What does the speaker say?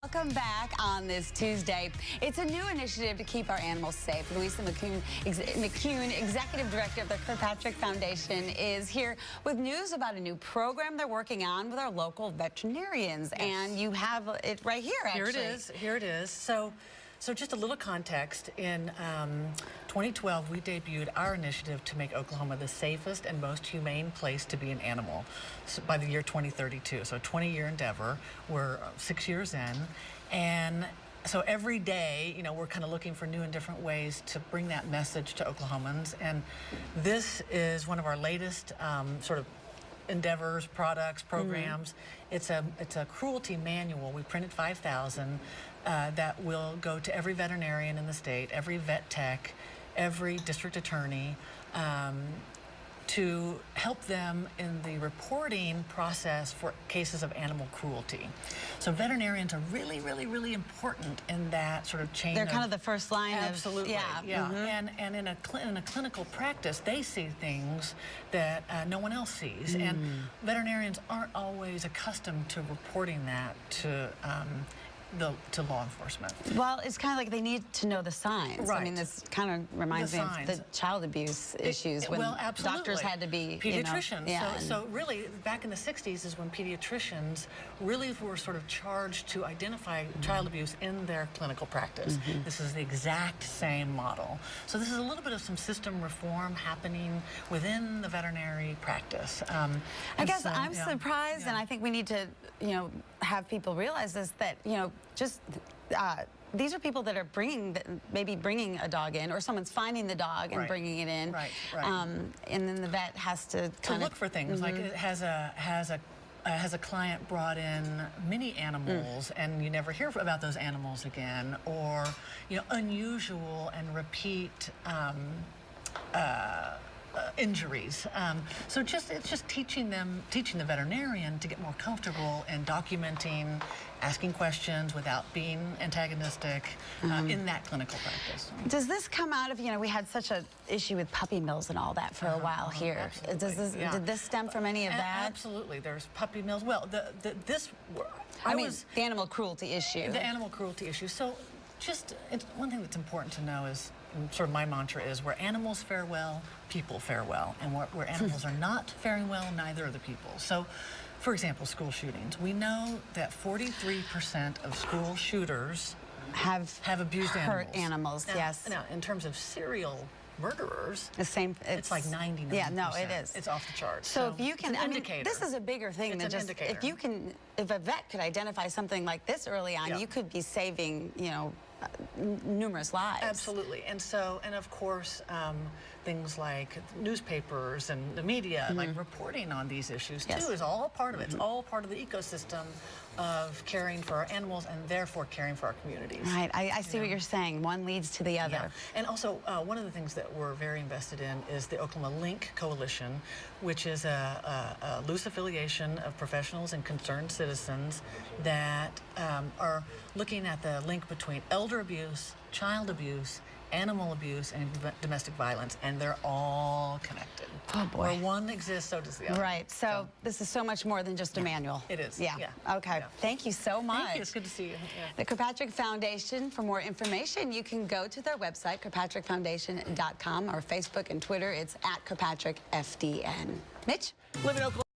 Welcome back on this Tuesday. It's a new initiative to keep our animals safe. Louisa McCune, Executive Director of the Kirkpatrick Foundation, is here with news about a new program they're working on with our local veterinarians. Yes. And you have it right here, actually. Here it is. Here it is. So just a little context. In 2012, we debuted our initiative to make Oklahoma the safest and most humane place to be an animal by the year 2032. So a 20-year endeavor. We're 6 years in. And so every day, you know, we're kind of looking for new and different ways to bring that message to Oklahomans. And this is one of our latest sort of endeavors, products, programs. It's a cruelty manual. We printed 5,000 that will go to every veterinarian in the state, every vet tech, every district attorney, to help them in the reporting process for cases of animal cruelty. So veterinarians are really, really, really important in that sort of chain. They're kind of the first line. Absolutely, yeah. And in a clinical practice, they see things that no one else sees. And veterinarians aren't always accustomed to reporting that to law enforcement. Well, it's kind of like they need to know the signs. Right. I mean, this kind of reminds me of the child abuse issues when doctors had to be pediatricians. You know, so really, back in the 60s is when pediatricians really were sort of charged to identify child abuse in their clinical practice. This is the exact same model. So this is a little bit of some system reform happening within the veterinary practice. I guess I'm surprised, and I think we need to, have people realize this, that, just these are people that are maybe bringing a dog in, or someone's finding the dog and bringing it in. Right. And then the vet has to look for things like it has a client brought in many animals and you never hear about those animals again, or unusual and repeat injuries. So it's just teaching the veterinarian to get more comfortable in documenting, asking questions without being antagonistic in that clinical practice. Does this come out of, we had such an issue with puppy mills and all that for a while here. Did this stem from any of that? Absolutely. There's puppy mills. Well, the animal cruelty issue. The animal cruelty issue. So one thing that's important to know is, sort of my mantra is, where animals fare well, people fare well. And where animals are not faring well, neither are the people. So, for example, school shootings. We know that 43% of school shooters have abused hurt animals. Yes. Now, in terms of serial murderers, it's like 99%. Yeah, no, it is. It's off the charts. So if you can, this is a bigger thing than just indicator. if a vet could identify something like this early on, you could be saving, numerous lives. Absolutely. And of course, things like newspapers and the media, like reporting on these issues too, is all part of it. It's all part of the ecosystem of caring for our animals and therefore caring for our communities. Right. I see what you're saying. One leads to the other. Yeah. And also, one of the things that we're very invested in is the Oklahoma Link Coalition, which is a loose affiliation of professionals and concerned citizens that are looking at the link between elder abuse, child abuse, animal abuse, and domestic violence, and they're all connected. Oh boy. Where one exists, so does the other. Right. So this is so much more than just a manual. It is. Yeah. Okay. Yeah. Thank you so much. Thank you. It's good to see you. Yeah. The Kirkpatrick Foundation. For more information, you can go to their website, kirkpatrickfoundation.com, or Facebook and Twitter. It's @KirkpatrickFDN. Mitch? Live in Oklahoma.